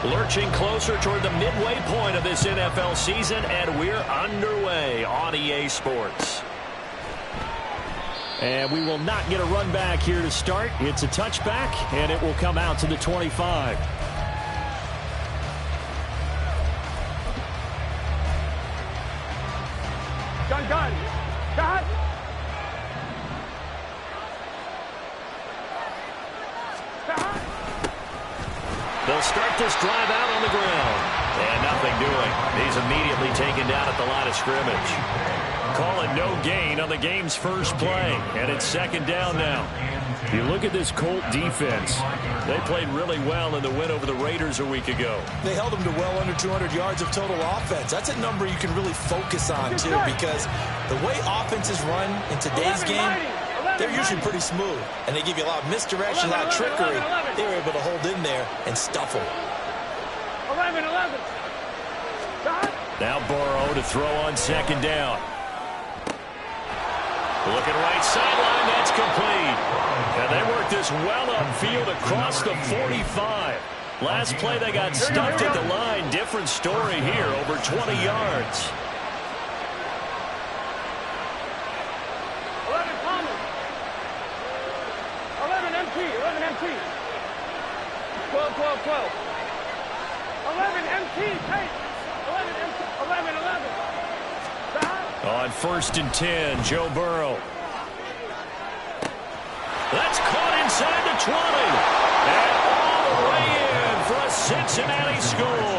Lurching closer toward the midway point of this NFL season, and we're underway on EA Sports. And we will not get a run back here to start. It's a touchback, and it will come out to the 25. Gun. They'll start this drive out on the ground. And nothing doing. He's immediately taken down at the line of scrimmage. Call it no gain on the game's first play. And it's second down now. You look at this Colt defense. They played really well in the win over the Raiders a week ago. They held them to well under 200 yards of total offense. That's a number you can really focus on, too, because the way offenses run in today's game, they're usually pretty smooth, and they give you a lot of misdirection, a lot of trickery. They were able to hold in there and stuff them. 11. Now Burrow to throw on second down. Looking right sideline, that's complete. And they work this well upfield across the 45. Last play they got stuffed at the line. Different story here, over 20 yards. 11 MT. 12. 11 MT, take. 11. On 1st and 10, Joe Burrow. That's caught inside the 20. And all the way in for a Cincinnati score.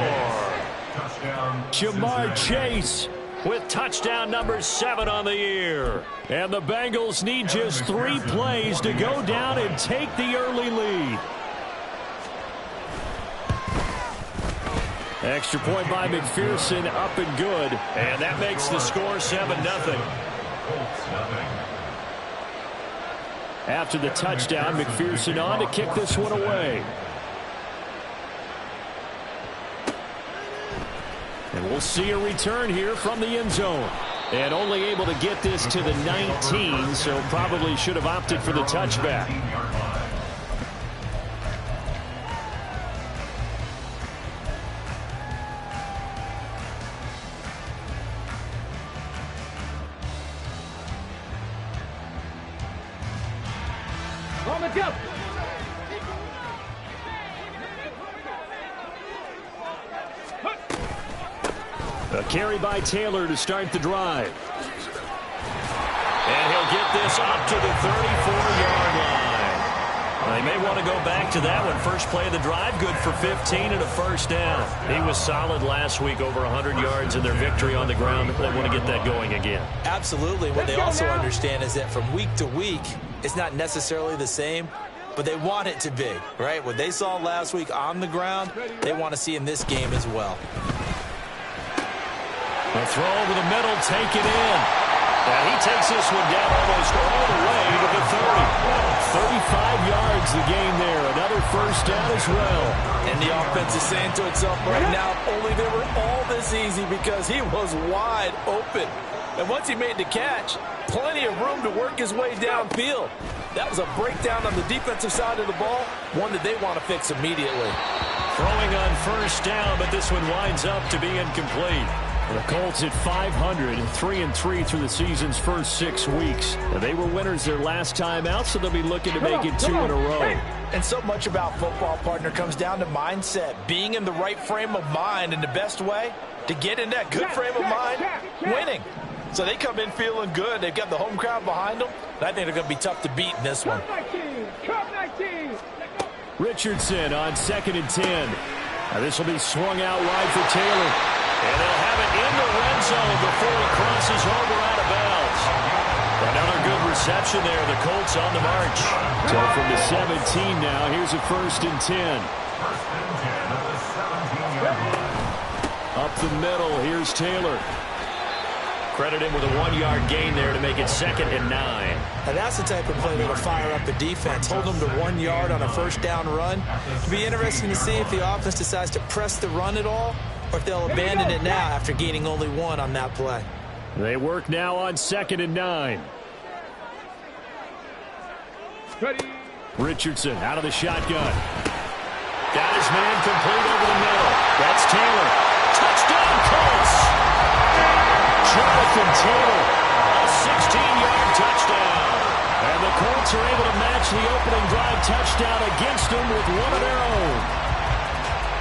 Jamar Chase with touchdown number 7 on the year. And the Bengals need just 3 plays to go down and take the early lead. Extra point by McPherson, up and good. And that makes the score 7-0. After the touchdown, McPherson on to kick this one away. And we'll see a return here from the end zone. And only able to get this to the 19, so probably should have opted for the touchback. A carry by Taylor to start the drive. And he'll get this up to the 34-yard line. Well, they may want to go back to that one. First play of the drive, good for 15 and a first down. He was solid last week, over 100 yards in their victory on the ground. They want to get that going again. Absolutely. What they also understand is that from week to week, it's not necessarily the same, but they want it to be, right? What they saw last week on the ground, they want to see in this game as well. A throw over the middle, take it in. And he takes this one down almost all the way to the 30. 35 yards the gain there. Another first down as well. And the offense is saying to itself right now, only they were all this easy because he was wide open. And once he made the catch, plenty of room to work his way downfield. That was a breakdown on the defensive side of the ball, one that they want to fix immediately. Throwing on first down, but this one winds up to be incomplete. The Colts at 500, 3-3 through the season's first 6 weeks. They were winners their last time out, so they'll be looking to make it 2 in a row. And so much about football, partner, comes down to mindset. Being in the right frame of mind, and the best way to get in that good frame of mind, winning. So they come in feeling good. They've got the home crowd behind them. And I think they're going to be tough to beat in this one. Richardson on 2nd and 10. Now this will be swung out wide for Taylor. And they'll have it in the red zone before he crosses over out of bounds. Another good reception there. The Colts on the march. So from the 17 now, here's a 1st and 10. Up the middle, here's Taylor. Credit him with a 1-yard gain there to make it 2nd and 9. Now that's the type of play that'll fire up a defense. Hold them to 1 yard on a first down run. It'll be interesting to see if the offense decides to press the run at all, or if they'll abandon it now after gaining only 1 on that play. They work now on 2nd and 9. Ready. Richardson out of the shotgun. Got his man complete over the middle. That's Taylor. Touchdown, Colts. Jonathan Taylor, a 16-yard touchdown. And the Colts are able to match the opening drive touchdown against them with one of their own.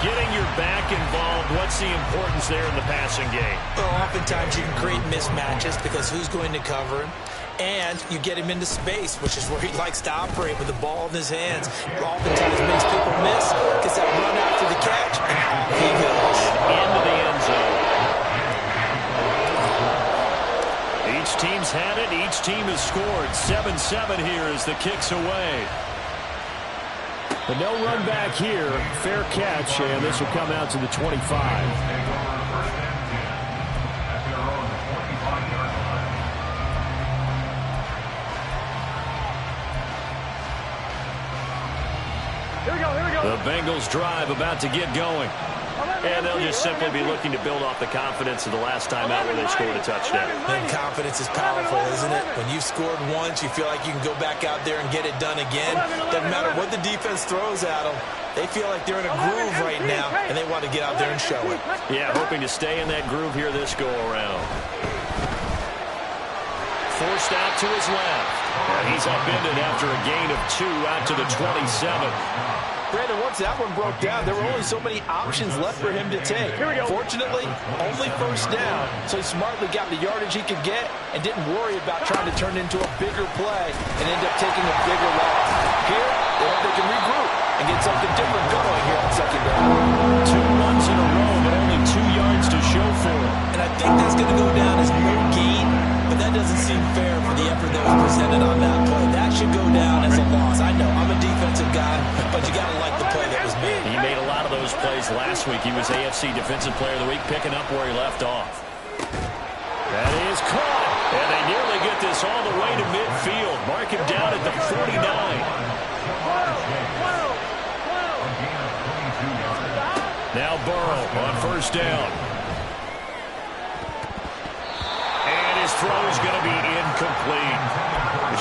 Getting your back involved, what's the importance there in the passing game? Well, oftentimes you can create mismatches because who's going to cover him? And you get him into space, which is where he likes to operate with the ball in his hands. Oftentimes makes people miss, gets that run after the catch, and off he goes. Into the end zone. Each team's had it. Each team has scored. 7-7 here as the kick's away. But no run back here. Fair catch, and this will come out to the 25. Here we go. The Bengals drive about to get going. And they'll just simply be looking to build off the confidence of the last time out where they scored a touchdown. And confidence is powerful, isn't it? When you've scored once, you feel like you can go back out there and get it done again. Doesn't matter what the defense throws at them. They feel like they're in a groove right now, and they want to get out there and show it. Yeah, hoping to stay in that groove here this go-around. Forced out to his left. And he's upended after a gain of 2 out to the 27. Brandon, once that one broke down, there were only so many options left for him to take. Fortunately, only first down, so he smartly got the yardage he could get and didn't worry about trying to turn it into a bigger play and end up taking a bigger loss. Here, they hope they can regroup and get something different going here on second down. 2 runs in a row, but only 2 yards to show for it. And I think that's going to go down as no gain, but that doesn't seem fair for the effort that was presented on that play. That should go down as a loss. I know, I'm a defensive guy, but you got to like the play that was made. He made a lot of those plays last week. He was AFC Defensive Player of the Week, picking up where he left off. That is caught, and they nearly get this all the way to midfield. Mark him down at the 49. Now Burrow on first down. And his throw is going to be incomplete.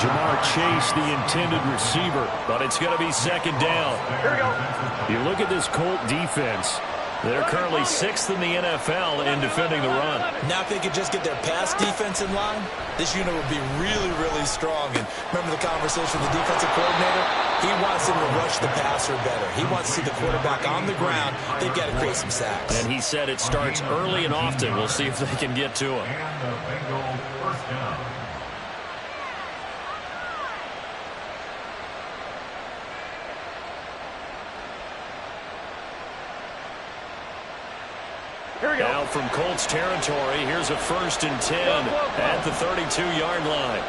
Jamar Chase, the intended receiver, but it's going to be second down. Here we go. You look at this Colt defense. They're currently 6th in the NFL in defending the run. Now if they could just get their pass defense in line, this unit would be really, really strong. And remember the conversation with the defensive coordinator? He wants them to rush the passer better. He wants to see the quarterback on the ground. They've got to create some sacks. And he said it starts early and often. We'll see if they can get to him. Now from Colts territory, here's a 1st and 10 at the 32-yard line.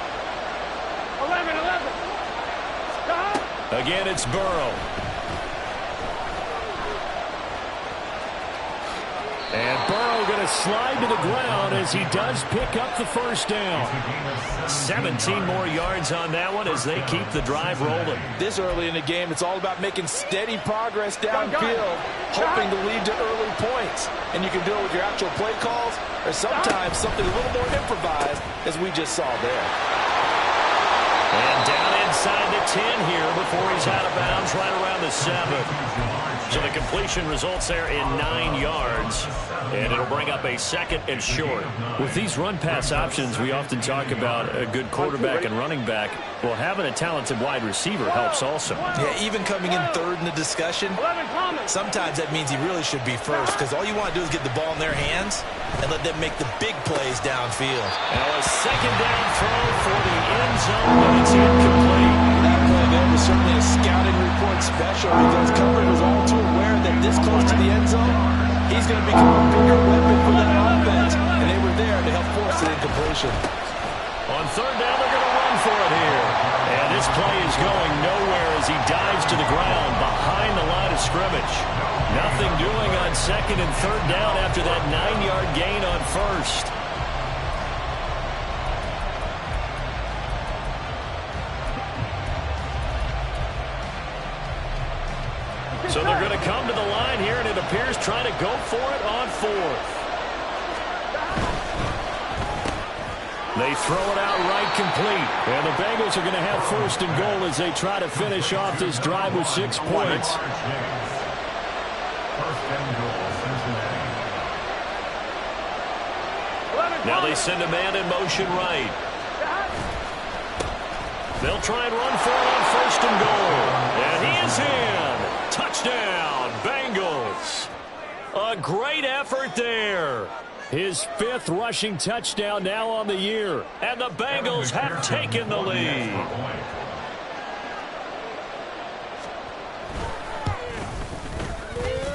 11. Again, it's Burrow. And Burrow going to slide to the ground as he does pick up the first down. 17 more yards on that one as they keep the drive rolling. This early in the game, it's all about making steady progress downfield, hoping to lead to early points. And you can do it with your actual play calls or sometimes something a little more improvised, as we just saw there. And down inside the 10 here before he's out of bounds right around the 7. So the completion results there in 9 yards. And it'll bring up a 2nd and short. With these run-pass options, we often talk about a good quarterback and running back. Well, having a talented wide receiver helps also. Yeah, even coming in 3rd in the discussion, sometimes that means he really should be first, because all you want to do is get the ball in their hands and let them make the big plays downfield. Now a 2nd down throw for the end zone, but it's incomplete. That play there was certainly a scouting report special, because Cover was all too aware that this close to the end zone, he's going to become a bigger weapon for that offense, and they were there to help force an incompletion. On 3rd down, they're going to run for it here. And this play is going nowhere as he dives to the ground behind the line of scrimmage. Nothing doing on 2nd and 3rd down after that 9-yard gain on 1st. So they're going to come to the line here, and it appears trying to go for it on 4th. They throw it out right complete. And the Bengals are going to have 1st and goal as they try to finish off this drive with 6 points. Now they send a man in motion right. They'll try and run for it on 1st and goal. And he is in. Touchdown, Bengals. A great effort there. His 5th rushing touchdown now on the year. And the Bengals have taken the lead.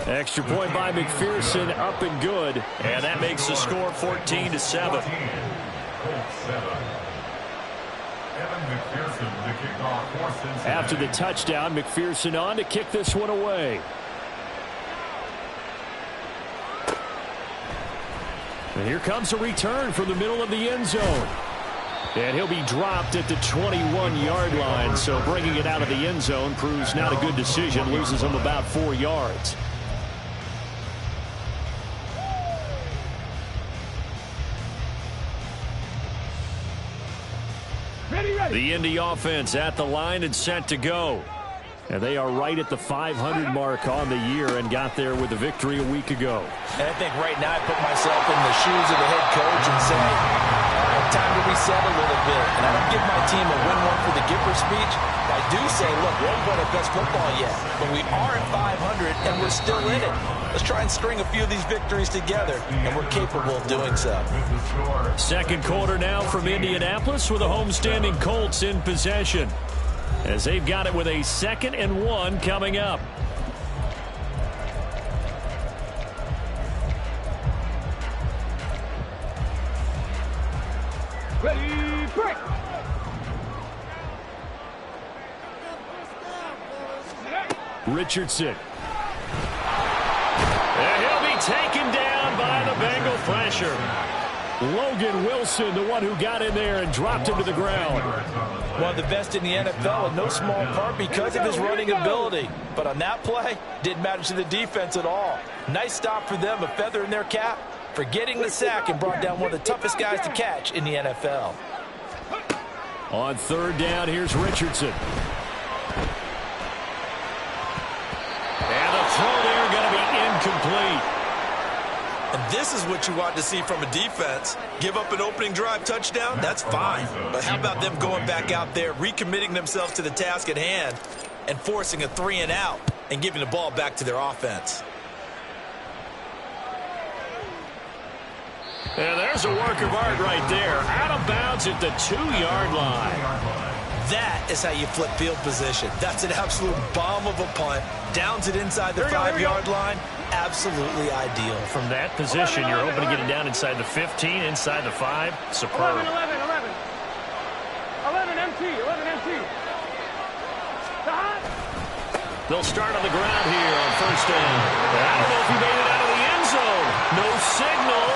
Extra point by McPherson, up and good. And that makes the score 14-7. After the touchdown, McPherson on to kick this one away. And here comes a return from the middle of the end zone. And he'll be dropped at the 21-yard line. So bringing it out of the end zone proves not a good decision. Loses him about 4 yards. The Indy offense at the line and set to go. And they are right at the 500 mark on the year and got there with a victory a week ago. And I think right now I put myself in the shoes of the head coach and say, all right, time to reset a little bit. And I don't give my team a win one for the Gipper speech. I do say, look, we haven't played our best football yet, but we are at 500 and we're still in it. Let's try and string a few of these victories together, and we're capable of doing so. Second quarter now from Indianapolis with the homestanding Colts in possession, as they've got it with a 2nd and 1 coming up. Ready, break. Richardson. And he'll be taken down by the Bengal pressure. Logan Wilson, the one who got in there and dropped him to the ground. One of the best in the NFL in no small part because of his running ability. But on that play, didn't matter to the defense at all. Nice stop for them, a feather in their cap for getting the sack and brought down one of the toughest guys to catch in the NFL. On 3rd down, here's Richardson. And the throw there going to be incomplete. And this is what you want to see from a defense. Give up an opening drive touchdown, that's fine. But how about them going back out there, recommitting themselves to the task at hand, and forcing a 3-and-out and giving the ball back to their offense. And there's a work of art right there. Out of bounds at the 2-yard line. That is how you flip field position. That's an absolute bomb of a punt. Downs it inside the 5-yard line. Absolutely ideal. From that position, you're hoping to get it down inside the 15, inside the 5. Superb. 11 MT. They'll start on the ground here on 1st down. I don't know if he made it out of the end zone. No signal.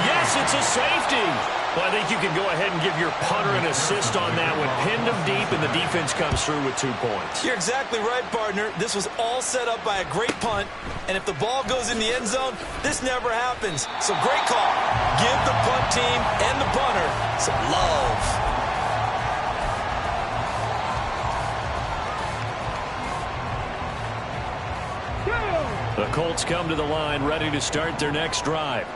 Yes, it's a safety. Well, I think you can go ahead and give your punter an assist on that one. Pinned him deep, and the defense comes through with 2 points. You're exactly right, partner. This was all set up by a great punt, and if the ball goes in the end zone, this never happens. So great call. Give the punt team and the punter some love. The Colts come to the line ready to start their next drive.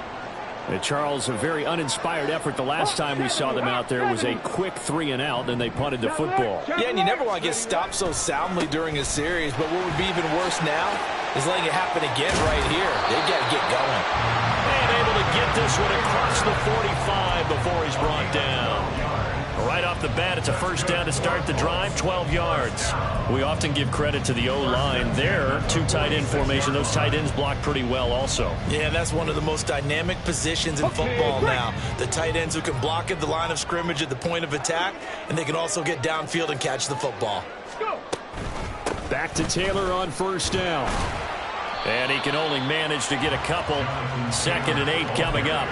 And Charles, a very uninspired effort the last time we saw them out there was a quick 3-and-out, and they punted the football. Yeah, and you never want to get stopped so soundly during a series, but what would be even worse now is letting it happen again right here. They've got to get going. And able to get this one across the 45 before he's brought down. Right off the bat, it's a 1st down to start the drive, 12 yards. We often give credit to the O-line there. 2 tight end formation. Those tight ends block pretty well also. Yeah, that's one of the most dynamic positions in football now. The tight ends who can block at the line of scrimmage at the point of attack, and they can also get downfield and catch the football. Back to Taylor on 1st down. And he can only manage to get a couple. 2nd and 8 coming up.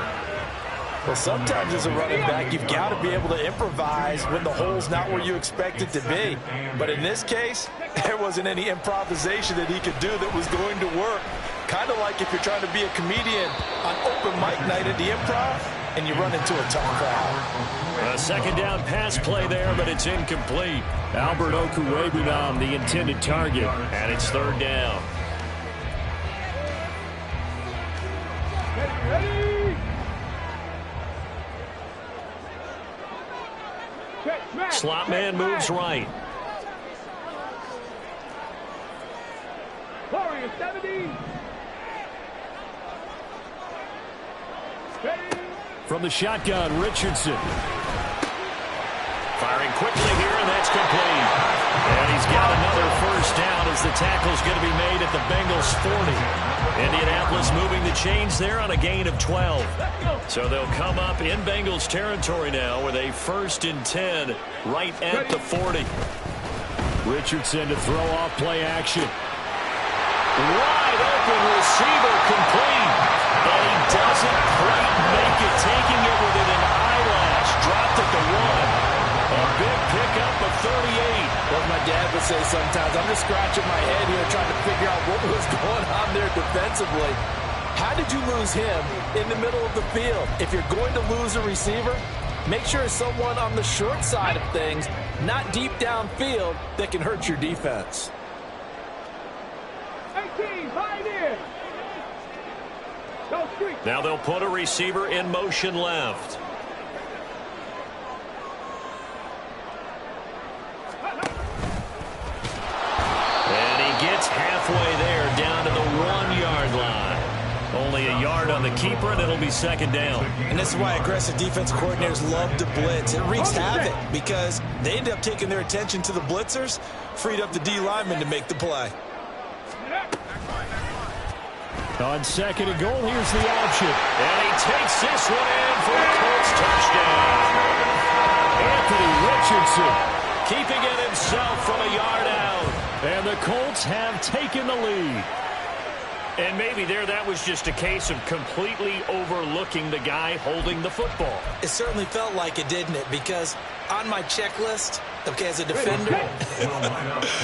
Well, sometimes as a running back, you've got to be able to improvise when the hole's not where you expect it to be. But in this case, there wasn't any improvisation that he could do that was going to work. Kind of like if you're trying to be a comedian on open mic night at the Improv and you run into a tough crowd. A 2nd down pass play there, but it's incomplete. Albert Okwuegbunam, the intended target, and it's 3rd down. Slot man moves right. Warrior 70. From the shotgun, Richardson. Firing quickly here, and that's complete. And he's got another first down as the tackle's going to be made at the Bengals 40. Indianapolis moving the chains there on a gain of 12. So they'll come up in Bengals territory now with a 1st and 10 right at the 40. Richardson to throw off play action. Wide open receiver complete. And he doesn't quite make it, taking it within an eyelash. Dropped at the 1. A big pickup of 38. What my dad would say sometimes, I'm just scratching my head here trying to figure out what was going on there defensively. How did you lose him in the middle of the field? If you're going to lose a receiver, make sure it's someone on the short side of things, not deep downfield, that can hurt your defense. 18, pioneer. Go street. Now they'll put a receiver in motion left. Gets halfway there, down to the 1-yard line. Only a yard on the keeper, and it'll be 2nd down. And this is why aggressive defensive coordinators love to blitz. It wreaks havoc because they end up taking their attention to the blitzers, freed up the D lineman to make the play. On 2nd and goal, here's the option. And he takes this one in for a Colts touchdown. Anthony Richardson keeping it himself from a yard out. And the Colts have taken the lead. And maybe there that was just a case of completely overlooking the guy holding the football. It certainly felt like it, didn't it? Because on my checklist, okay, as a defender,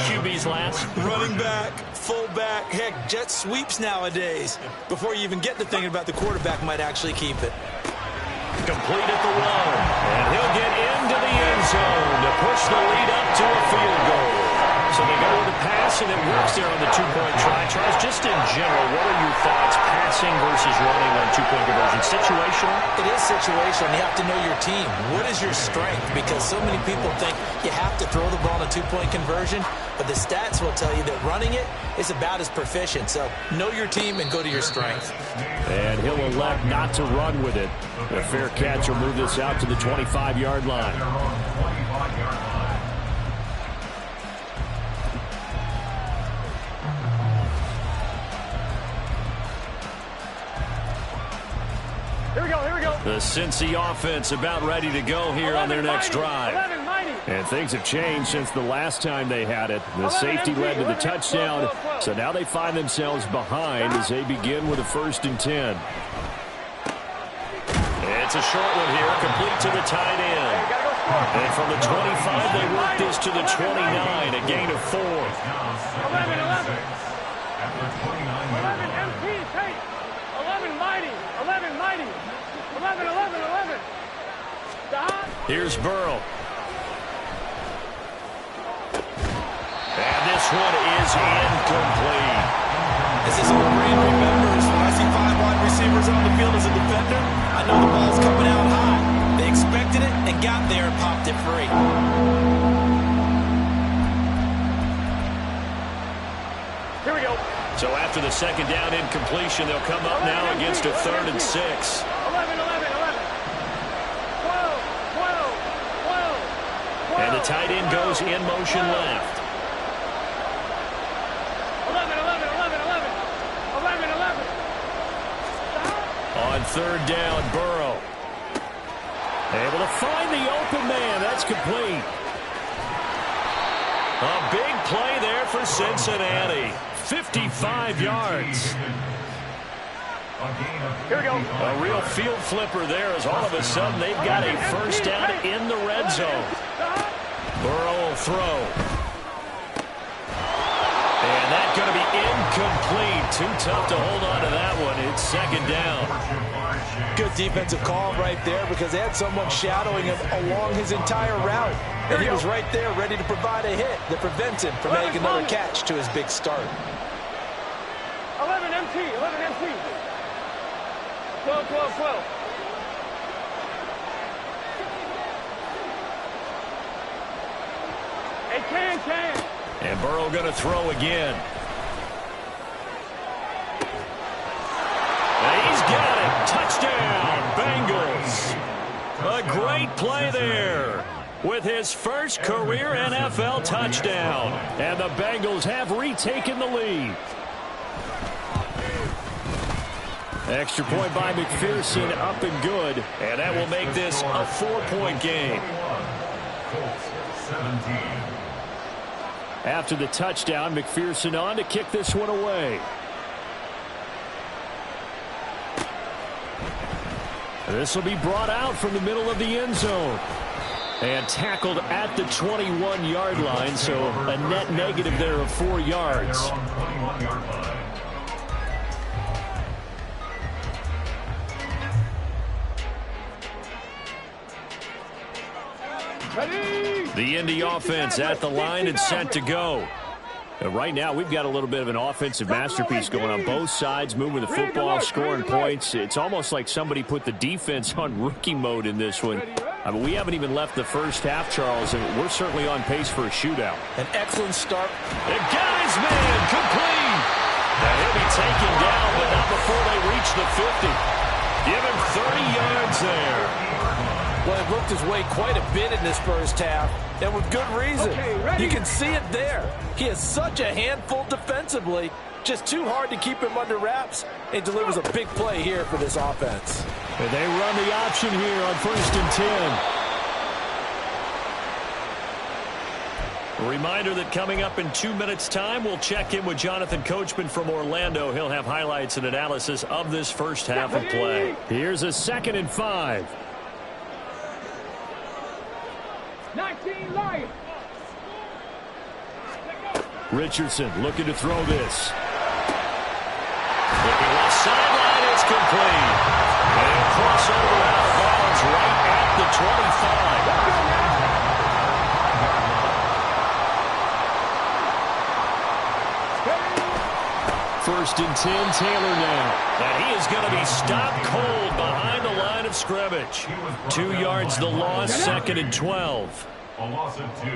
QB's last. Running back, fullback, heck, jet sweeps nowadays. Before you even get to thinking about the quarterback might actually keep it. Complete at the 1. And he'll get into the end zone to push the lead up to a field goal. So they go with the pass, and it works there on the 2-point try. Charles, just in general, what are your thoughts, passing versus running on 2-point conversion? Situational? It is situational. You have to know your team. What is your strength? Because so many people think you have to throw the ball in a 2-point conversion, but the stats will tell you that running it is about as proficient. So know your team and go to your strength. And he'll elect not to run with it. A fair catch will move this out to the 25-yard line. Here we go. The Cincy offense about ready to go here on their next drive. And things have changed since the last time they had it. The safety led to the touchdown, so now they find themselves behind as they begin with a 1st and 10. It's a short one here, complete to the tight end. And from the 25, they work this to the 29, a gain of 4. 11. 11 MP, take. 11 mighty. 11 mighty. 11. Stop. Here's Burrow. And this one is incomplete. As this old brain remembers, when I see 5 wide receivers on the field as a defender, I know the ball's coming out high. They expected it and got there and popped it free. Here we go. So after the 2nd down incompletion, they'll come up now against a 3rd and 6. 11. 12. And the tight end goes in motion left. 11. On 3rd down, Burrow. Able to find the open man. That's complete. A big play there for Cincinnati. 55 yards. Here we go. A real field flipper there as all of a sudden they've got a 1st down in the red zone. Burrow will throw. And that's going to be incomplete. Too tough to hold on to that one. It's 2nd down. Good defensive call right there because they had someone shadowing him along his entire route. And he was right there ready to provide a hit that prevents him from making another catch to his big start. 11 MT. 12, 12, 12. Hey, can. And Burrow going to throw again. And he's got it. Touchdown, Bengals. A great play there with his first career NFL touchdown. And the Bengals have retaken the lead. Extra point by McPherson, up and good. And that will make this a 4-point game. After the touchdown, McPherson on to kick this one away. This will be brought out from the middle of the end zone. And tackled at the 21-yard line, so a net negative there of 4 yards. The Indy offense at the line and set to go. And right now, we've got a little bit of an offensive masterpiece going on both sides, moving the football, scoring points. It's almost like somebody put the defense on rookie mode in this one. I mean, we haven't even left the first half, Charles, and we're certainly on pace for a shootout. An excellent start. And got his man complete. Now he'll be taken down, but not before they reach the 50. Give him 30 yards there. Well, it looked his way quite a bit in this first half, and with good reason. Okay, you can see it there. He is such a handful defensively, just too hard to keep him under wraps, and delivers a big play here for this offense. And they run the option here on 1st and 10. A reminder that coming up in 2 minutes' time, we'll check in with Jonathan Coachman from Orlando. He'll have highlights and analysis of this first half of play. Here's a 2nd and 5. 19 Lions. Richardson looking to throw this. Looking left sideline, it's complete. And crossover out of bounds right at the 25. 1st and 10, Taylor now. And he is going to be stopped cold behind the line of scrimmage. 2 yards the loss, 2nd and 12. A loss of 2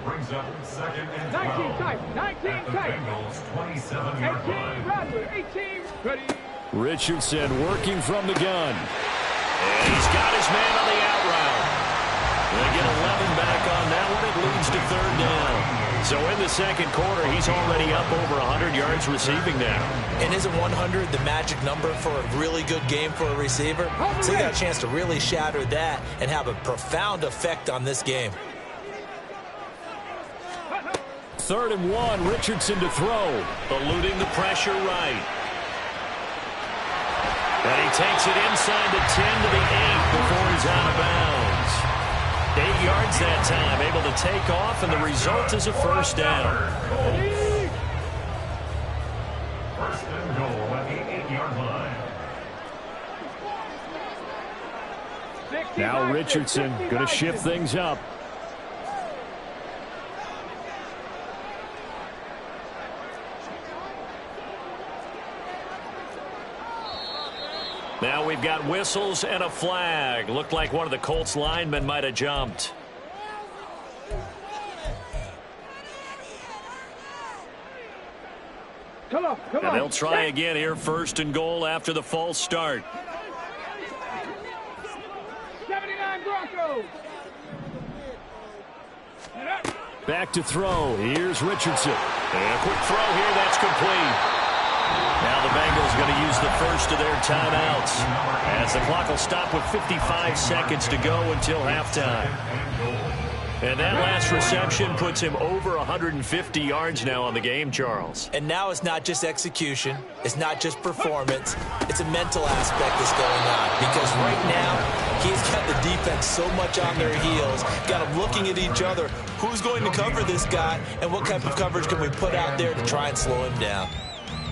brings up 2nd and 12. 19 tight, 19 tight. Bengals 27-yard 18 line. Bradley, 18 ready. Richardson working from the gun. And he's got his man on the out route. They get 11 back on that one. It leads to 3rd down. So in the 2nd quarter, he's already up over 100 yards receiving now. And isn't 100 the magic number for a really good game for a receiver? So he got a chance to really shatter that and have a profound effect on this game. 3rd and 1, Richardson to throw. Eluding the pressure right. And he takes it inside the 10 to the 8 before he's out of bounds. 8 yards that time, able to take off, and the result is a 1st down. 1st and goal at the 8-yard line. Now Richardson going to shift things up. Now we've got whistles and a flag. Looked like one of the Colts linemen might have jumped. Come on. And they'll try again here, 1st and goal after the false start. 79 Broncos. Back to throw. Here's Richardson. And a quick throw here. That's complete. Now the Bengals going to use the first of their timeouts as the clock will stop with 55 seconds to go until halftime. And that last reception puts him over 150 yards now on the game, Charles. And now it's not just execution. It's not just performance. It's a mental aspect that's going on. Because right now, he's got the defense so much on their heels. Got them looking at each other. Who's going to cover this guy? And what type of coverage can we put out there to try and slow him down?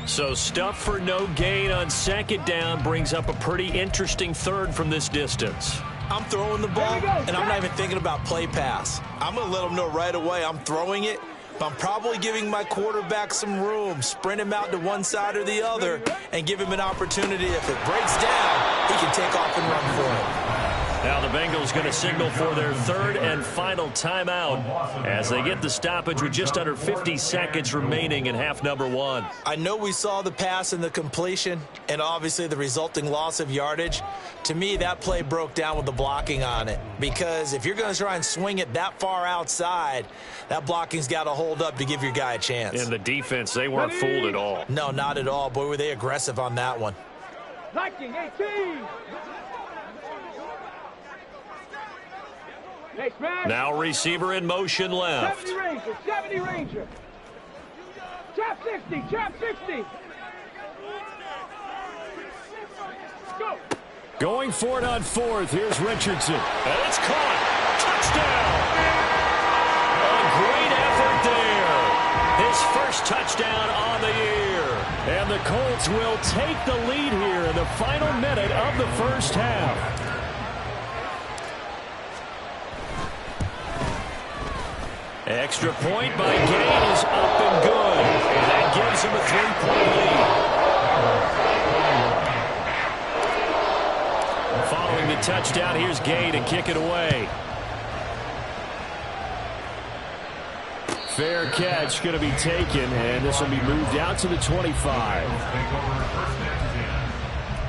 So stuff for no gain on 2nd down brings up a pretty interesting 3rd from this distance. I'm throwing the ball, and I'm not even thinking about play pass. I'm going to let them know right away I'm throwing it. I'm probably giving my quarterback some room, sprint him out to one side or the other, and give him an opportunity. If it breaks down, he can take off and run for it. Now the Bengals going to signal for their third and final timeout as they get the stoppage with just under 50 seconds remaining in half number one. I know we saw the pass and the completion and obviously the resulting loss of yardage. To me, that play broke down with the blocking on it, because if you're going to try and swing it that far outside, that blocking's got to hold up to give your guy a chance. In the defense, they weren't fooled at all. No, not at all. Boy, were they aggressive on that one. 19-18. Now receiver in motion left. 70 Ranger, 70 Ranger. Trap 60, trap 60. Go. Going for it on fourth. Here's Richardson. And it's caught. Touchdown. A great effort there. His first touchdown on the year. And the Colts will take the lead here in the final minute of the first half. Extra point by Gay is up and good. And that gives him a 3-point lead. Following the touchdown, here's Gay to kick it away. Fair catch going to be taken, and this will be moved out to the 25. Take over first and 10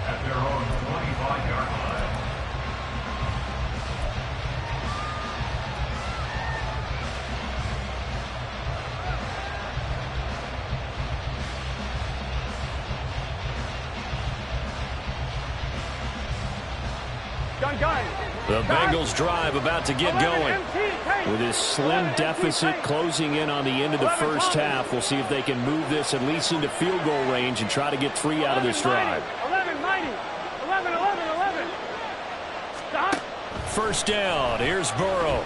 at their own 25-yard line. The Bengals drive about to get going. With this slim deficit closing in on the end of the first half, we'll see if they can move this at least into field goal range and try to get 3 out of this drive. 11. First down, here's Burrow.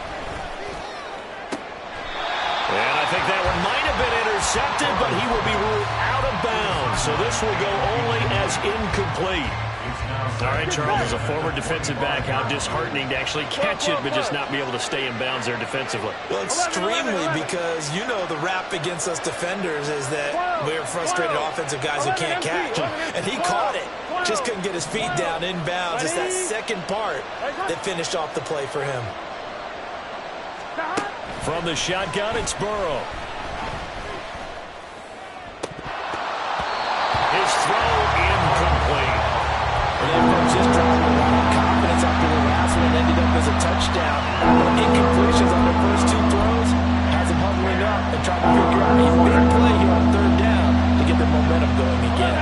And I think that one might have been intercepted, but he will be ruled out of bounds. So this will go only as incomplete. All right, Charles, as a former defensive back, how disheartening to actually catch it, but just not be able to stay in bounds there defensively. Well, extremely, because you know the rap against us defenders is that we're frustrated offensive guys who can't catch. And he caught it. Just couldn't get his feet down in bounds. It's that second part that finished off the play for him. From the shotgun, it's Burrow. His throw incomplete. And then folks just dropped a lot of confidence after the last one ended up as a touchdown. Incompletions on the first 2 throws has him huddling up and trying to figure out a big play here on third down to get the momentum going again.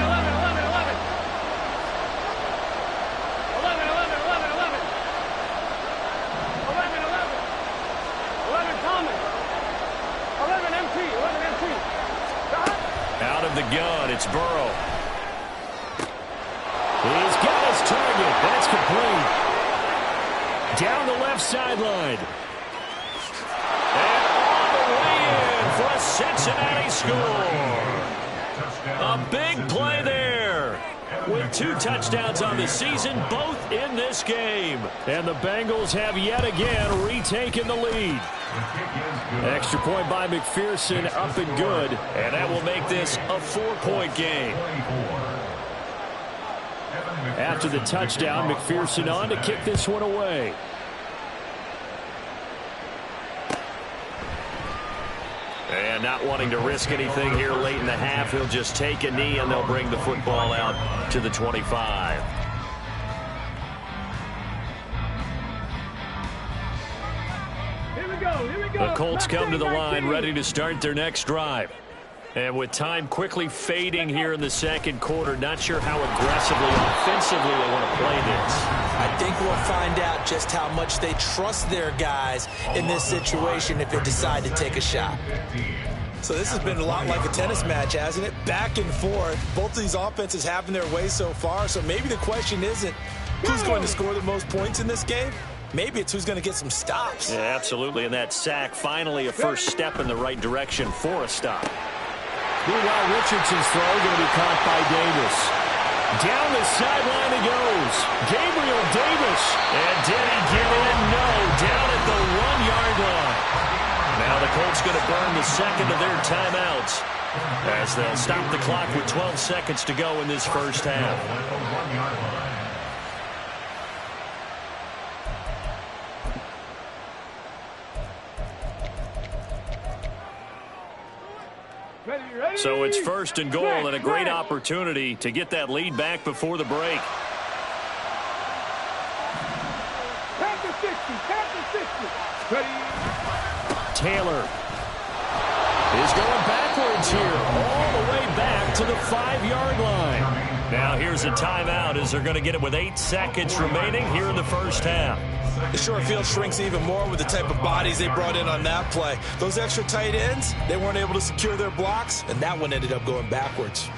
11 Thomas. 11 MT. Out of the gun, it's Burrow. He's got his target. That's complete. Down the left sideline. And all the way in for a Cincinnati score. A big play there. With 2 touchdowns on the season, both in this game. And the Bengals have yet again retaken the lead. Extra point by McPherson, up and good. And that will make this a 4-point game. After the touchdown, McPherson on to kick this one away. And not wanting to risk anything here late in the half, he'll just take a knee and they'll bring the football out to the 25. Here we go. The Colts come to the line ready to start their next drive. And with time quickly fading here in the second quarter, not sure how aggressively, offensively they want to play this. I think we'll find out just how much they trust their guys in this situation if they decide to take a shot. So this has been a lot like a tennis match, hasn't it? Back and forth. Both of these offenses having their way so far. So maybe the question isn't who's going to score the most points in this game. Maybe it's who's going to get some stops. Yeah, absolutely. And that sack, finally a first step in the right direction for a stop. Meanwhile, Richardson's throw going to be caught by Davis. Down the sideline he goes. Gabriel Davis. And did he get in? No. Down at the 1-yard line. Now the Colts going to burn the second of their timeouts as they'll stop the clock with 12 seconds to go in this first half. So it's first and goal and a great opportunity to get that lead back before the break. Taylor is going backwards here, all the way back to the 5-yard line. Now here's a timeout as they're going to get it with 8 seconds remaining here in the first half. The short field shrinks even more with the type of bodies they brought in on that play. Those extra tight ends, they weren't able to secure their blocks, and that one ended up going backwards.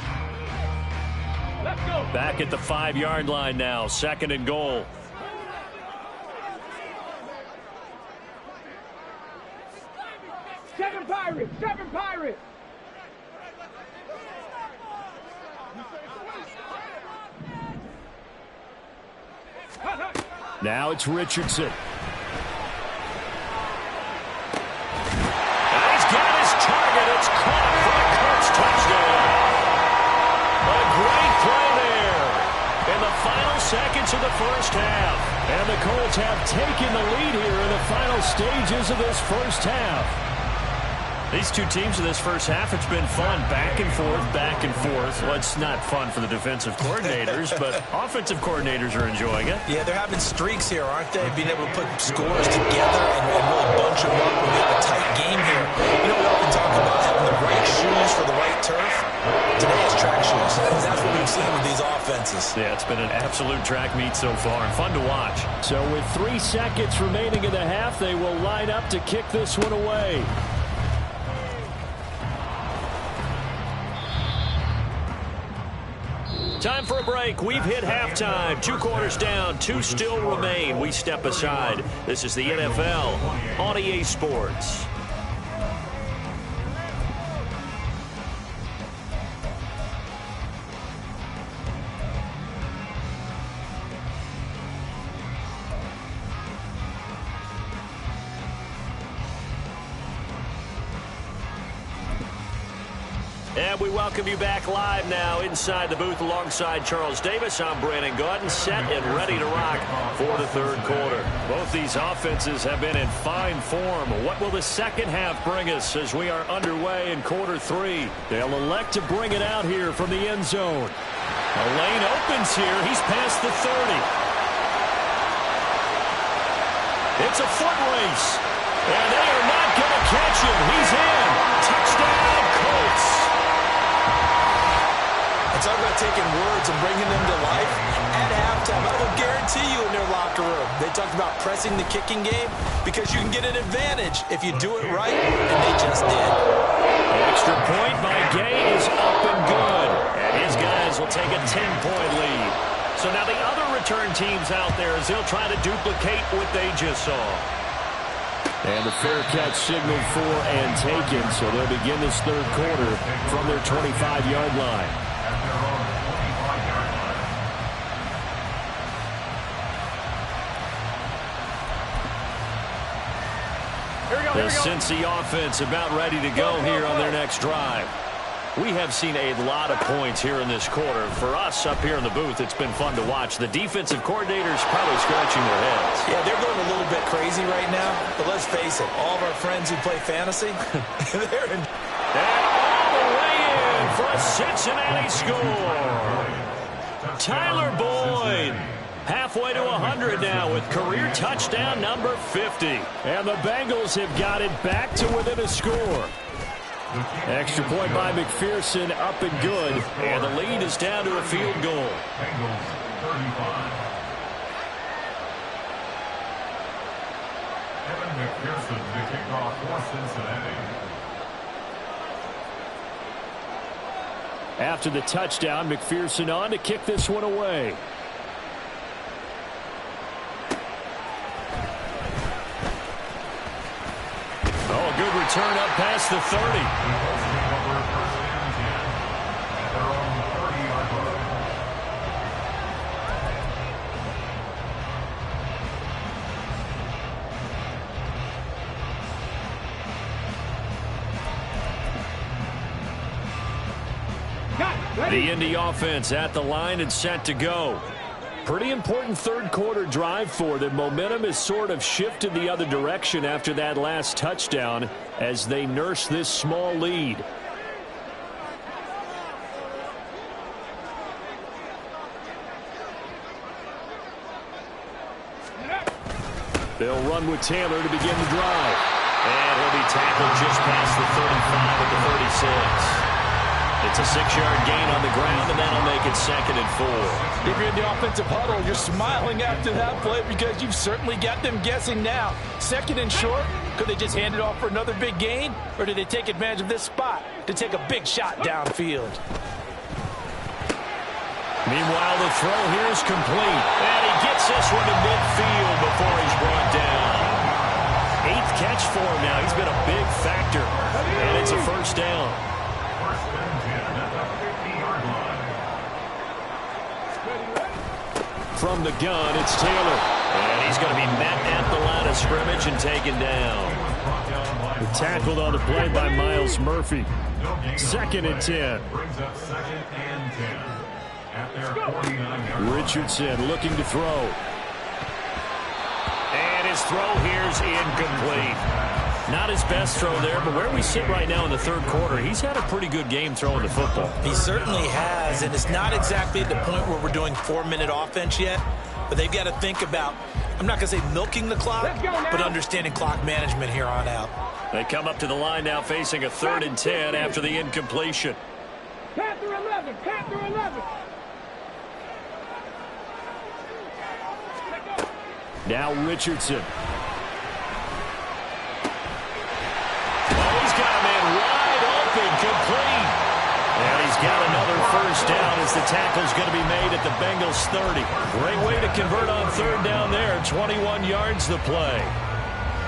Let's go. Back at the 5-yard line now, second and goal. Seven Pirates, seven Pirates. Now it's Richardson. And he's got his target. It's caught for a Colts touchdown. A great play there in the final seconds of the first half. And the Colts have taken the lead here in the final stages of this first half. These two teams in this first half, it's been fun. Back and forth, back and forth. Well, it's not fun for the defensive coordinators, but offensive coordinators are enjoying it. Yeah, they're having streaks here, aren't they? Being able to put scores together and really bunch them up when we have a tight game here. You know, we often talk about having the right shoes for the right turf. Today it's track shoes. That's what we've seen with these offenses. Yeah, it's been an absolute track meet so far and fun to watch. So with 3 seconds remaining in the half, they will line up to kick this one away. Time for a break. We've hit halftime. 2 quarters down, 2 still remain. We step aside. This is the NFL on EA Sports. And we welcome you back live now inside the booth alongside Charles Davis. I'm Brandon Gaudin, set and ready to rock for the third quarter. Both these offenses have been in fine form. What will the second half bring us as we are underway in quarter 3? They'll elect to bring it out here from the end zone. A lane opens here. He's past the 30. It's a foot race. And they are not going to catch him. He's in. Touchdown, Colts. It's all about taking words and bringing them to life. At halftime, I will guarantee you in their locker room, they talked about pressing the kicking game because you can get an advantage if you do it right, and they just did. Extra point by Gay is up and good. And his guys will take a 10-point lead. So now the other return teams out there as they'll try to duplicate what they just saw. And the fair catch signaled for and taken, so they'll begin this third quarter from their 25-yard line. The Cincy offense about ready to go here on their next drive. We have seen a lot of points here in this quarter. For us up here in the booth, it's been fun to watch. The defensive coordinators probably scratching their heads. Yeah, they're going a little bit crazy right now. But let's face it, all of our friends who play fantasy, they're in. And all the way in for a Cincinnati score. Tyler Boyd. Halfway to 100 now with career touchdown number 50. And the Bengals have got it back to within a score. Extra point by McPherson, up and good. And the lead is down to a field goal. Bengals 35. Evan McPherson to kick off for Cincinnati. After the touchdown, McPherson on to kick this one away. Oh, a good return up past the 30. The Indy offense at the line and set to go. Pretty important third quarter drive for them. Momentum has sort of shifted the other direction after that last touchdown as they nurse this small lead. They'll run with Taylor to begin the drive. And he'll be tackled just past the 35 at the 36. It's a 6-yard gain on the ground, and that'll make it 2nd and 4. If you're in the offensive huddle, you're smiling after that play because you've certainly got them guessing now. 2nd and short, could they just hand it off for another big gain? Or did they take advantage of this spot to take a big shot downfield? Meanwhile, the throw here is complete. And he gets this one to midfield before he's brought down. 8th catch for him now. He's been a big factor. And it's a first down. First and 10 at the 50-yard line. From the gun, it's Taylor. And he's going to be met at the line of scrimmage and taken down. Tackled on the play by Miles Murphy. 2nd and 10. Brings up 2nd and 10 at their 49-yard line. Richardson looking to throw. And his throw here's incomplete. Not his best throw there, but where we sit right now in the third quarter, he's had a pretty good game throwing the football. He certainly has, and it's not exactly at the point where we're doing 4-minute offense yet, but they've got to think about, I'm not going to say milking the clock, but understanding clock management here on out. They come up to the line now facing a 3rd and 10 after the incompletion. Panther 11, Panther 11. Now Richardson. Oh, he's got a man wide open, complete. And he's got another first down as the tackle's going to be made at the Bengals 30. Great way to convert on 3rd down there. 21 yards to play.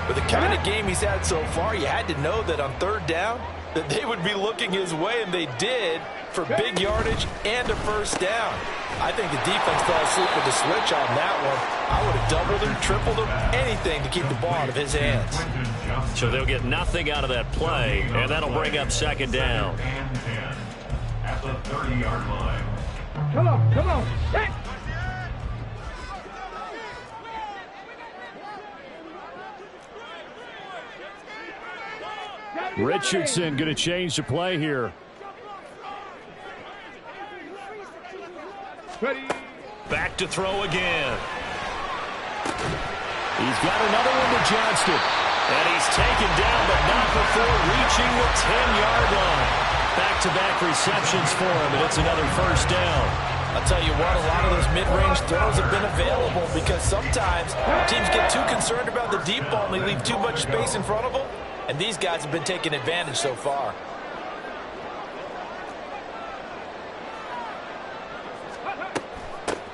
With the kind of game he's had so far, you had to know that on 3rd down, that they would be looking his way, and they did, for big yardage and a first down. I think the defense fell asleep with the switch on that one. I would have doubled him, tripled him, anything to keep the ball out of his hands. So they'll get nothing out of that play, and that'll bring up 2nd down. At the 30-yard line. Come on, come on. Hey. Richardson going to change the play here. Ready. Back to throw again. He's got another one to Johnston. And he's taken down, but not before reaching the 10-yard line. Back-to-back receptions for him, and it's another first down. I'll tell you what, a lot of those mid-range throws have been available because sometimes teams get too concerned about the deep ball and they leave too much space in front of them. And these guys have been taking advantage so far.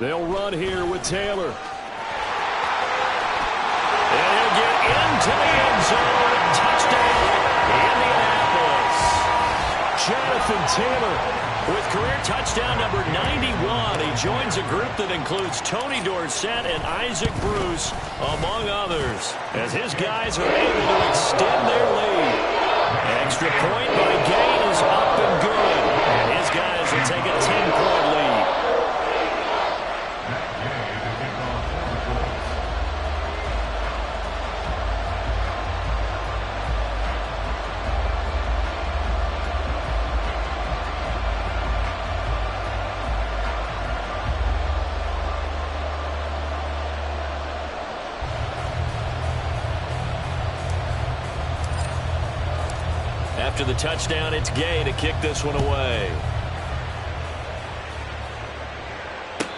They'll run here with Taylor. And he'll get into the end zone. Touchdown, Indianapolis. Jonathan Taylor with career touchdown number 91. He joins a group that includes Tony Dorsett and Isaac Bruce, among others, as his guys are able to extend their lead. Extra point by Gain is up and good. And his guys will take a 10-point lead. After the touchdown, it's Gay to kick this one away.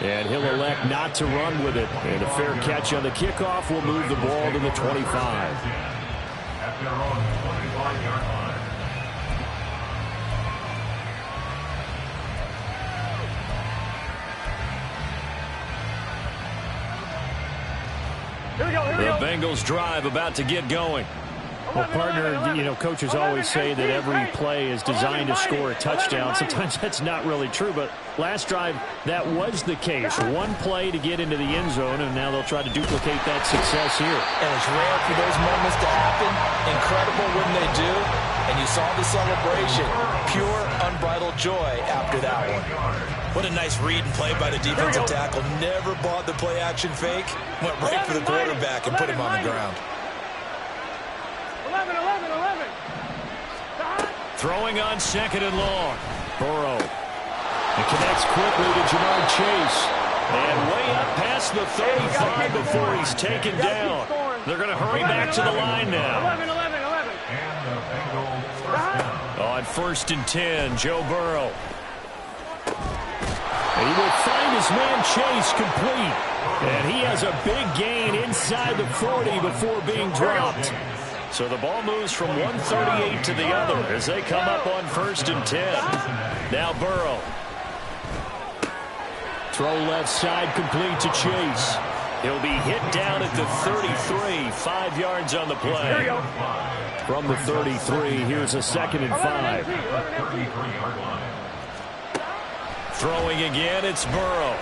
And he'll elect not to run with it. And a fair catch on the kickoff will move the ball to the 25. At their own 25-yard line. The Bengals drive about to get going. Well, partner, you know, coaches always say that every play is designed to score a touchdown. Sometimes that's not really true, but last drive, that was the case. One play to get into the end zone, and now they'll try to duplicate that success here. And it's rare for those moments to happen. Incredible when they do. and you saw the celebration. Pure, unbridled joy after that one. What a nice read and play by the defensive tackle. Never bought the play-action fake. Went right for the quarterback and put him on the ground. 11. Throwing on 2nd and long. Burrow. It connects quickly to Jamar Chase. And way up past the 35 before he's taken down. They're going to hurry back to the line now. 11. And the Bengals first down. On 1st and 10, Joe Burrow. And he will find his man Chase complete. And he has a big gain inside the 40 before being dropped. So the ball moves from 138 to the other as they come up on 1st and 10. Now Burrow. Throw left side complete to Chase. He'll be hit down at the 33, 5 yards on the play. From the 33, here's a 2nd and 5. Throwing again, it's Burrow.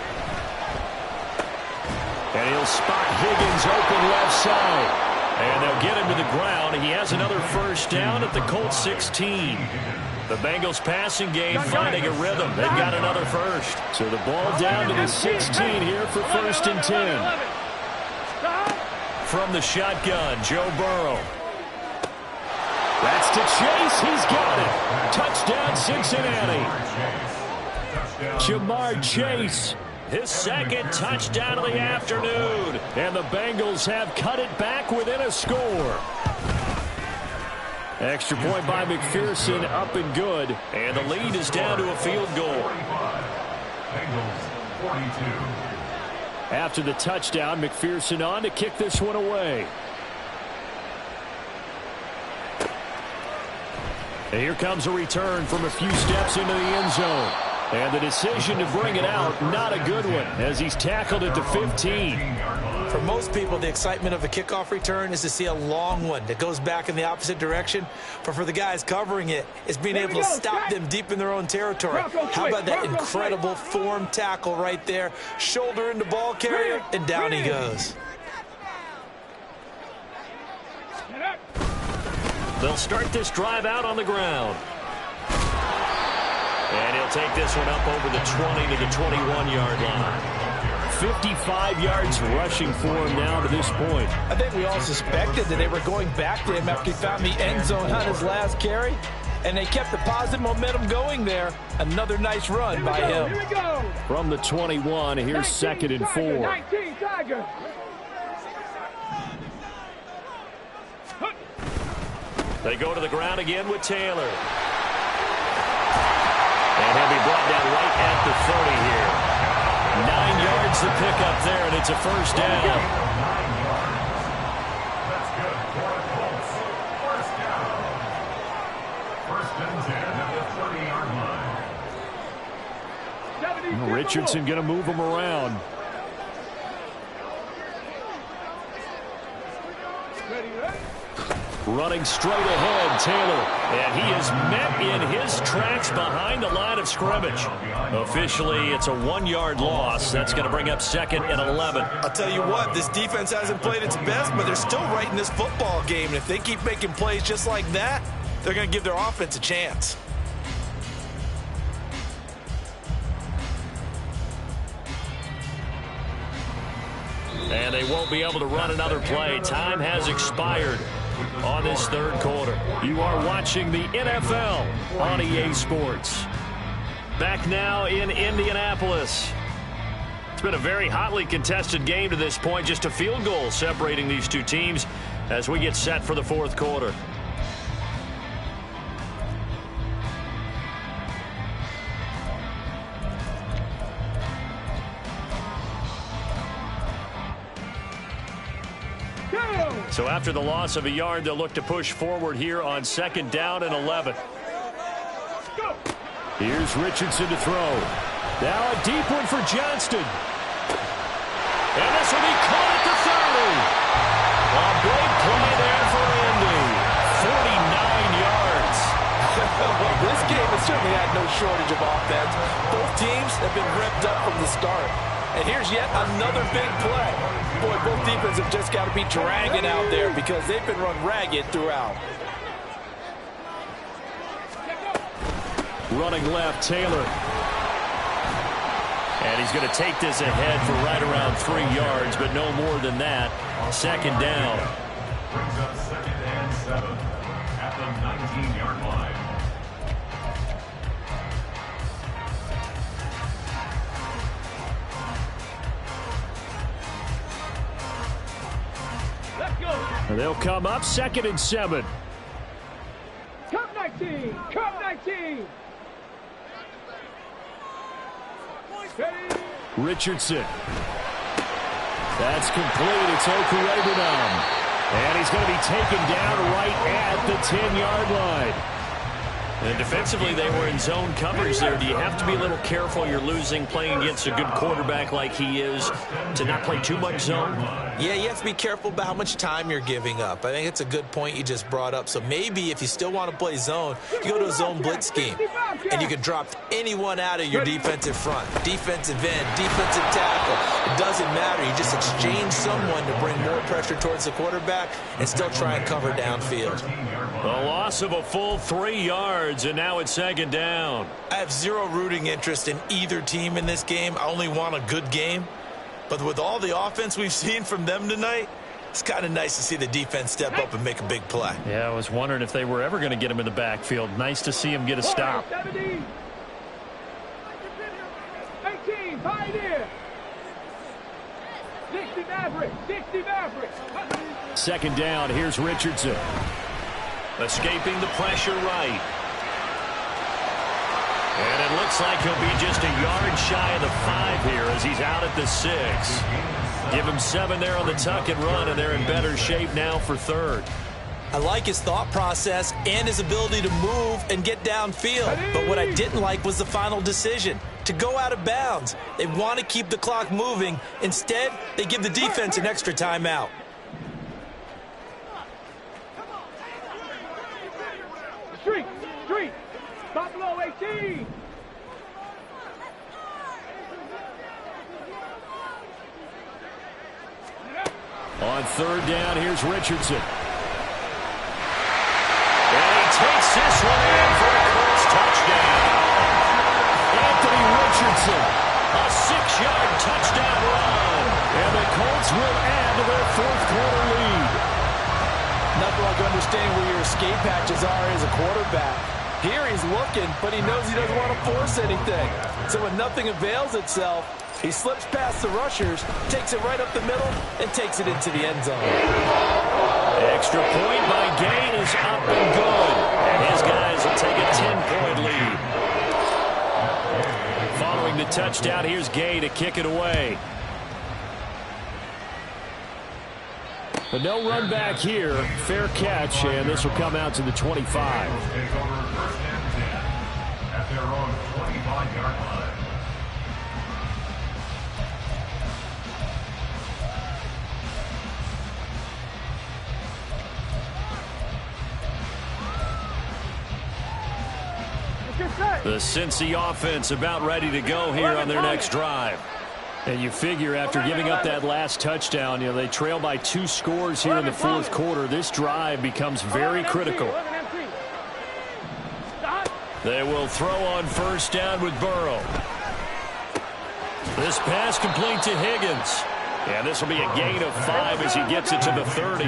And he'll spot Higgins open left side. And they'll get him to the ground. He has another first down at the Colts 16. The Bengals passing game finding a rhythm. They've got another first. So the ball down to the 16 here for 1st and 10. From the shotgun, Joe Burrow. That's to Chase. He's got it. Touchdown, Cincinnati. Jamar Chase. His 2nd touchdown of the afternoon. And the Bengals have cut it back within a score. Extra point by McPherson, up and good. And the lead is down to a field goal. Bengals 42. After the touchdown, McPherson on to kick this one away. And here comes a return from a few steps into the end zone. And the decision to bring it out, not a good one, as he's tackled at the 15. For most people, the excitement of a kickoff return is to see a long one that goes back in the opposite direction. But for the guys covering it, it's being able to stop them deep in their own territory. How about that incredible form tackle right there? Shoulder into ball carrier, and down he goes. They'll start this drive out on the ground. And he'll take this one up over the 20 to the 21-yard line. 55 yards rushing for him now to this point. I think we all suspected that they were going back to him after he found the end zone on his last carry. And they kept the positive momentum going there. Another nice run by him. Here we go. From the 21, here's 2nd and 4. 19, Tiger. They go to the ground again with Taylor. And he'll be brought down right at the 30 here. 9 yards to pick up there, and it's a first down. That's good for the Colts. First down. 1st and 10 at the 30-yard line. Richardson going to move him around. Running straight ahead, Taylor. And he is met in his tracks behind the line of scrimmage. Officially, it's a 1-yard loss. That's going to bring up 2nd and 11. I'll tell you what, this defense hasn't played its best, but they're still right in this football game. And if they keep making plays just like that, they're going to give their offense a chance. And they won't be able to run another play. Time has expired on this 3rd quarter. You are watching the NFL on EA Sports. Back now in Indianapolis. It's been a very hotly contested game to this point. Just a field goal separating these two teams as we get set for the 4th quarter. So after the loss of a yard, they'll look to push forward here on 2nd down and 11. Here's Richardson to throw. Now a deep one for Johnston. And this will be caught at the 30. A big play there for Indy. 49 yards. Well, this game has certainly had no shortage of offense. Both teams have been revved up from the start. And here's yet another big play. Boy, both defenses have just got to be dragging out there because they've been run ragged throughout. Running left, Taylor. And he's going to take this ahead for right around 3 yards, but no more than that. Second down. Brings up 2nd and 7 at the 19-yard line. Let's go. They'll come up 2nd and 7. Cup 19. Cup 19. Ready. Richardson. That's complete. It's Okurebunom. And he's going to be taken down right at the 10-yard line. And defensively, they were in zone coverage there. Do you have to be a little careful? You're losing playing against a good quarterback like he is to not play too much zone? Yeah, you have to be careful about how much time you're giving up. I think it's a good point you just brought up. So maybe if you still want to play zone, you go to a zone blitz scheme. And you can drop anyone out of your defensive front. Defensive end, defensive tackle. It doesn't matter. You just exchange someone to bring more pressure towards the quarterback and still try and cover downfield. A loss of a full 3 yards, and now it's second down. I have zero rooting interest in either team in this game. I only want a good game. But with all the offense we've seen from them tonight, it's kind of nice to see the defense step up and make a big play. Yeah, I was wondering if they were ever going to get him in the backfield. Nice to see him get a stop. 70. 18. Pioneer. 60 Maverick. 60 Maverick. Second down. Here's Richardson. Escaping the pressure right. And it looks like he'll be just a yard shy of the 5 here as he's out at the 6. Give him 7 there on the tuck and run, and they're in better shape now for third. I like his thought process and his ability to move and get downfield. But what I didn't like was the final decision, to go out of bounds. They want to keep the clock moving. Instead, they give the defense an extra timeout. Street. Street. Buffalo 18. On third down, here's Richardson. And he takes this one in for a Colts touchdown. Anthony Richardson. A 6-yard touchdown run. And the Colts will add to their fourth-quarter lead. Nothing like understanding where your escape hatches are as a quarterback. Here he's looking, but he knows he doesn't want to force anything. So when nothing avails itself, he slips past the rushers, takes it right up the middle, and takes it into the end zone. Extra point by Gay is up and good. And his guys will take a 10-point lead. Following the touchdown, here's Gay to kick it away. But no run back here. Fair catch, and this will come out to the 25. Take over 1st and 10 at their own 25-yard line. The Cincy offense about ready to go here on their next drive. And you figure after giving up that last touchdown, you know, they trail by 2 scores here in the fourth quarter. This drive becomes very critical. They will throw on first down with Burrow. This pass complete to Higgins. And this will be a gain of 5 as he gets it to the 30.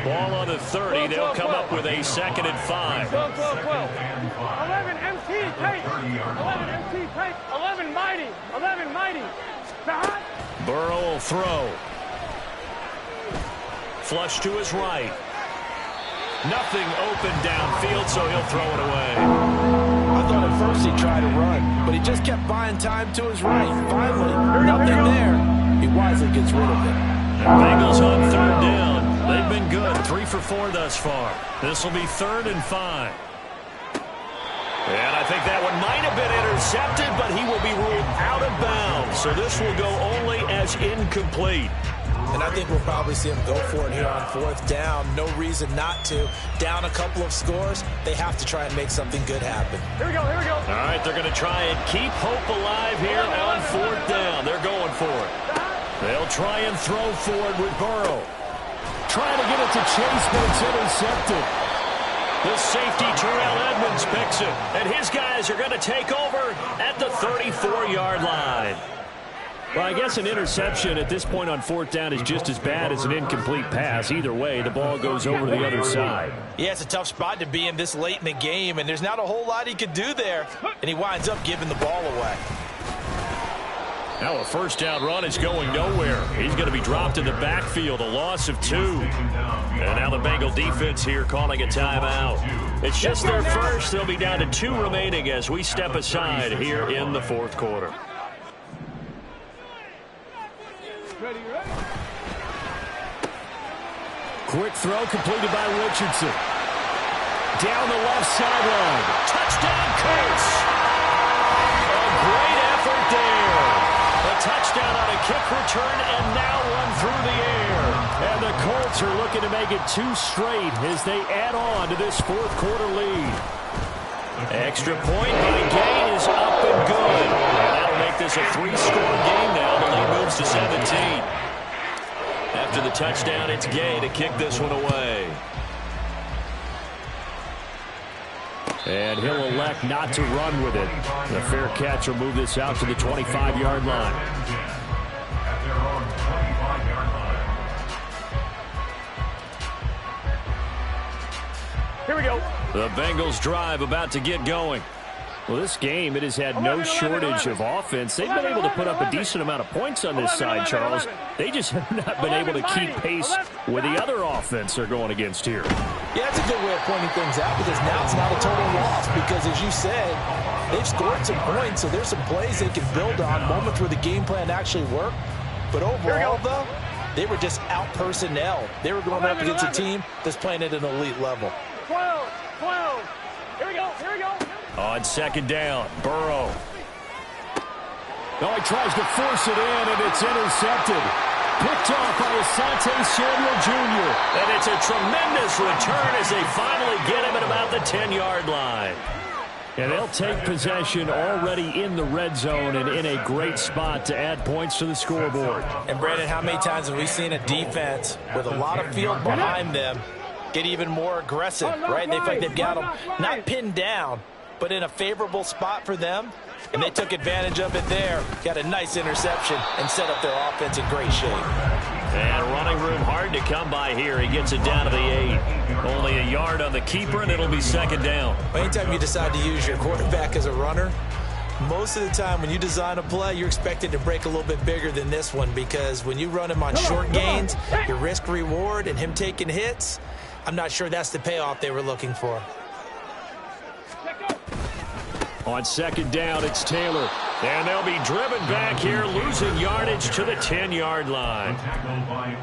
Ball on the 30. They'll come up with a 2nd and 5. 11 MT tape. 11 MT tape. 11 mighty. 11 mighty. Burrow will throw. Flush to his right. Nothing open downfield, so he'll throw it away. I thought at first he tried to run, but he just kept buying time to his right. Finally, nothing there. He wisely gets rid of it. Bengals on third down. They've been good. 3 for 4 thus far. This will be 3rd and 5. And I think that one might have been intercepted, but he will be ruled out of bounds. So this will go only as incomplete. And I think we'll probably see him go for it here on 4th down. No reason not to. Down a couple of scores, they have to try and make something good happen. Here we go, here we go. All right, they're going to try and keep hope alive here on 4th down. They're going for it. They'll try and throw for it with Burrow. Trying to get it to Chase, but it's intercepted. The safety, Terrell Edmonds, picks it. And his guys are going to take over at the 34-yard line. Well, I guess an interception at this point on fourth down is just as bad as an incomplete pass. Either way, the ball goes over to the other side. Yeah, it's a tough spot to be in this late in the game, and there's not a whole lot he could do there. And he winds up giving the ball away. Now a first down run is going nowhere. He's going to be dropped in the backfield, a loss of 2. And now the Bengal defense here calling a timeout. It's just their first. They'll be down to 2 remaining as we step aside here in the fourth quarter. Quick throw completed by Richardson. Down the left sideline. Touchdown, Colts! A great effort there. A touchdown on a kick return and now run through the air. And the Colts are looking to make it 2 straight as they add on to this fourth quarter lead. Extra point by Gay is up and good. And that'll make this a 3-score game now. The lead moves to 17. After the touchdown, it's Gay to kick this one away. And he'll elect not to run with it. The fair catch will move this out to the 25-yard line. At their own 25-yard line. Here we go. The Bengals drive about to get going. Well, this game, it has had no shortage of offense. They've been able to put up a decent amount of points on this side, Charles. They just have not been able to keep pace with the other offense they're going against here. Yeah, that's a good way of pointing things out because now it's not a total loss because, as you said, they've scored some points, so there's some plays they can build on, moments where the game plan actually worked. But overall, though, they were just out-personnel. They were going up against a team that's playing at an elite level. 12. Here we go. On second down, Burrow. Oh, he tries to force it in, and it's intercepted. Picked off by Asante Samuel Jr. And it's a tremendous return as they finally get him at about the 10-yard line. And they'll take possession already in the red zone and in a great spot to add points to the scoreboard. And, Brandon, how many times have we seen a defense with a lot of field behind them get even more aggressive, right? They feel like they've got them not pinned down, but in a favorable spot for them, and they took advantage of it there. Got a nice interception and set up their offense in great shape. And running room hard to come by here. He gets it down to the 8. Only a yard on the keeper, and it'll be second down. Anytime you decide to use your quarterback as a runner, most of the time when you design a play, you're expected to break a little bit bigger than this one because when you run him on short gains, your risk-reward and him taking hits, I'm not sure that's the payoff they were looking for. On second down, it's Taylor. And they'll be driven back here, losing yardage to the 10-yard line.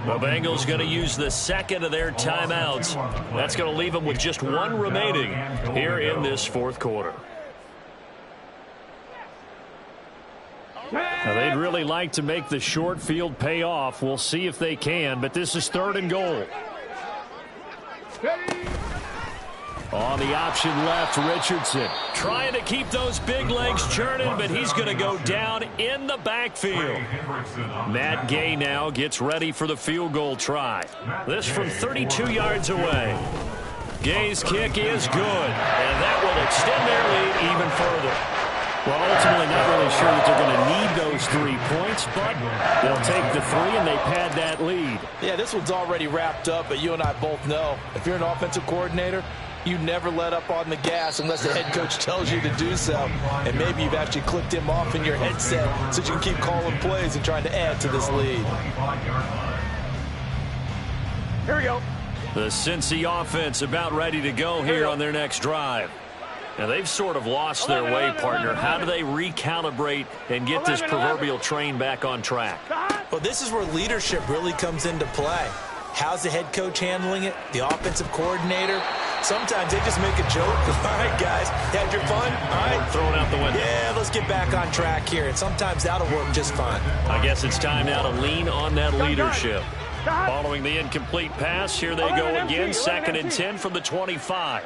The Bengals going to use the second of their timeouts. That's going to leave them with just 1 remaining here in this fourth quarter. Now, they'd really like to make the short field pay off. We'll see if they can, but this is 3rd and goal. On the option left, Richardson. Trying to keep those big legs churning, but he's going to go down in the backfield. Matt Gay now gets ready for the field goal try. This from 32 yards away. Gay's kick is good, and that will extend their lead even further. Well, ultimately not really sure that they're going to need those 3 points, but they'll take the 3 and they pad that lead. Yeah, this one's already wrapped up, but you and I both know if you're an offensive coordinator, you never let up on the gas unless the head coach tells you to do so. And maybe you've actually clicked him off in your headset so you can keep calling plays and trying to add to this lead. Here we go. The Cincy offense about ready to go here on their next drive. Now, they've sort of lost their way, partner. How do they recalibrate and get this proverbial train back on track? Well, this is where leadership really comes into play. How's the head coach handling it? The offensive coordinator? Sometimes they just make a joke. All right, guys, had your fun? All right. Throw it out the window. Yeah, let's get back on track here. And sometimes that'll work just fine. I guess it's time now to lean on that leadership. Following the incomplete pass, here they go again. 2nd and 10 from the 25.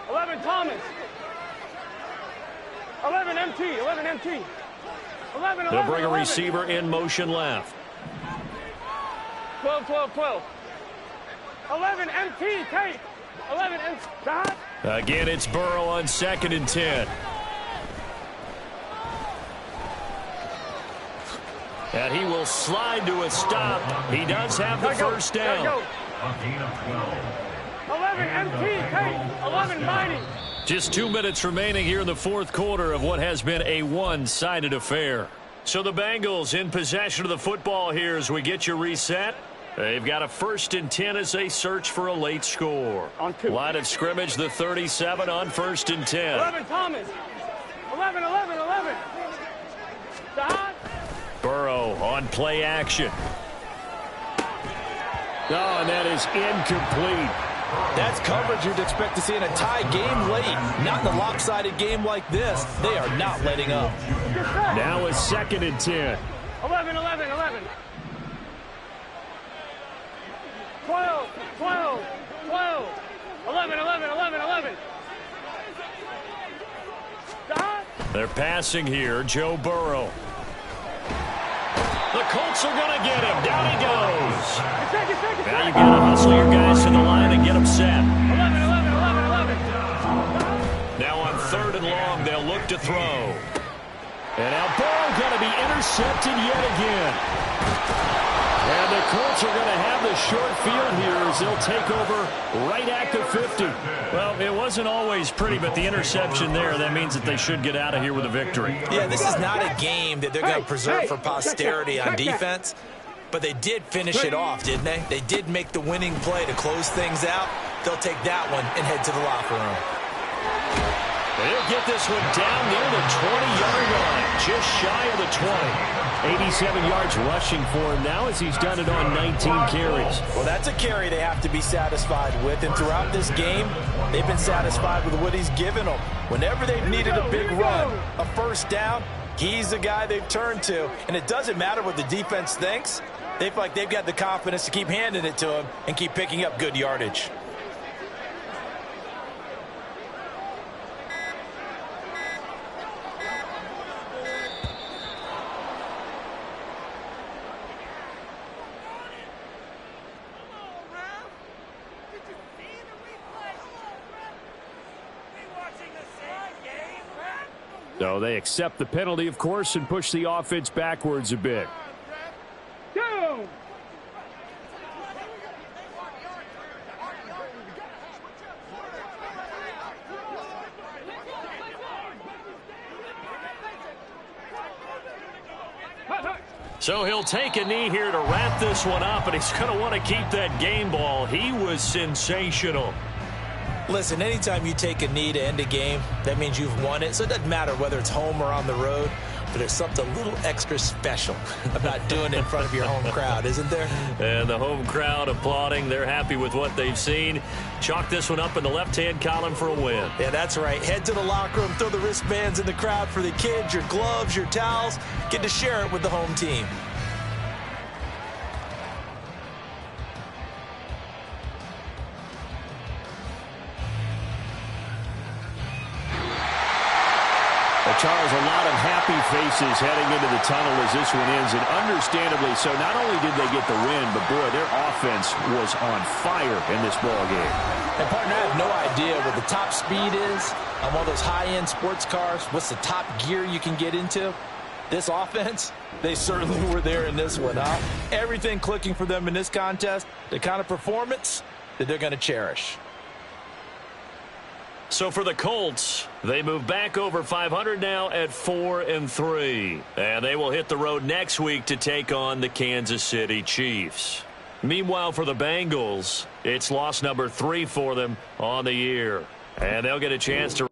11 Thomas. 11 MT. 11 MT. 11. They'll bring a receiver in motion left. 12. 11 MT tape. 11 MT. Stop. Again, it's Burrow on 2nd and 10. And he will slide to a stop. He does have the first down. A gain of 12. 11 MT tape. 11 mighty. Just 2 minutes remaining here in the fourth quarter of what has been a one-sided affair. So the Bengals in possession of the football here as we get you reset. They've got a 1st and 10 as they search for a late score. Line of scrimmage, the 37 on 1st and 10. 11 Thomas. 11. Stop. Burrow on play action. Oh, and that is incomplete. That's coverage you'd expect to see in a tie game late. Not in a lopsided game like this. They are not letting up. Now it's 2nd and 10. 11. 12. 11. Stop. They're passing here. Joe Burrow. The Colts are going to get him. Down he goes. Now you've got to hustle your guys to the line and get them set. 11. Now on 3rd and long, they'll look to throw. And now Burrow going to be intercepted yet again. And the Colts are going to have the short field here as they'll take over right at the 50. Well, it wasn't always pretty, but the interception there, that means that they should get out of here with a victory. Yeah, this is not a game that they're going to preserve for posterity on defense, but they did finish it off, didn't they? They did make the winning play to close things out. They'll take that one and head to the locker room. They'll get this one down near the 20-yard line, just shy of the 20. 87 yards rushing for him now as he's done it on 19 carries. Well, that's a carry they have to be satisfied with. And throughout this game, they've been satisfied with what he's given them. Whenever they've needed a big run, a first down, he's the guy they've turned to. And it doesn't matter what the defense thinks. They feel like they've got the confidence to keep handing it to him and keep picking up good yardage. So they accept the penalty, of course, and push the offense backwards a bit. Go. So he'll take a knee here to wrap this one up, and he's going to want to keep that game ball. He was sensational. Listen, anytime you take a knee to end a game, that means you've won it. So it doesn't matter whether it's home or on the road, but there's something a little extra special about doing it in front of your home crowd, isn't there? And the home crowd applauding. They're happy with what they've seen. Chalk this one up in the left-hand column for a win. Yeah, that's right. Head to the locker room, throw the wristbands in the crowd for the kids, your gloves, your towels. Get to share it with the home team. Charles, a lot of happy faces heading into the tunnel as this one ends, and understandably so. Not only did they get the win, but boy, their offense was on fire in this ball game. And partner, I have no idea what the top speed is on one of those high-end sports cars. What's the top gear you can get into? This offense, they certainly were there in this one, huh? Everything clicking for them in this contest, the kind of performance that they're going to cherish. So for the Colts, they move back over 500 now at 4-3. And they will hit the road next week to take on the Kansas City Chiefs. Meanwhile, for the Bengals, it's loss number 3 for them on the year. And they'll get a chance to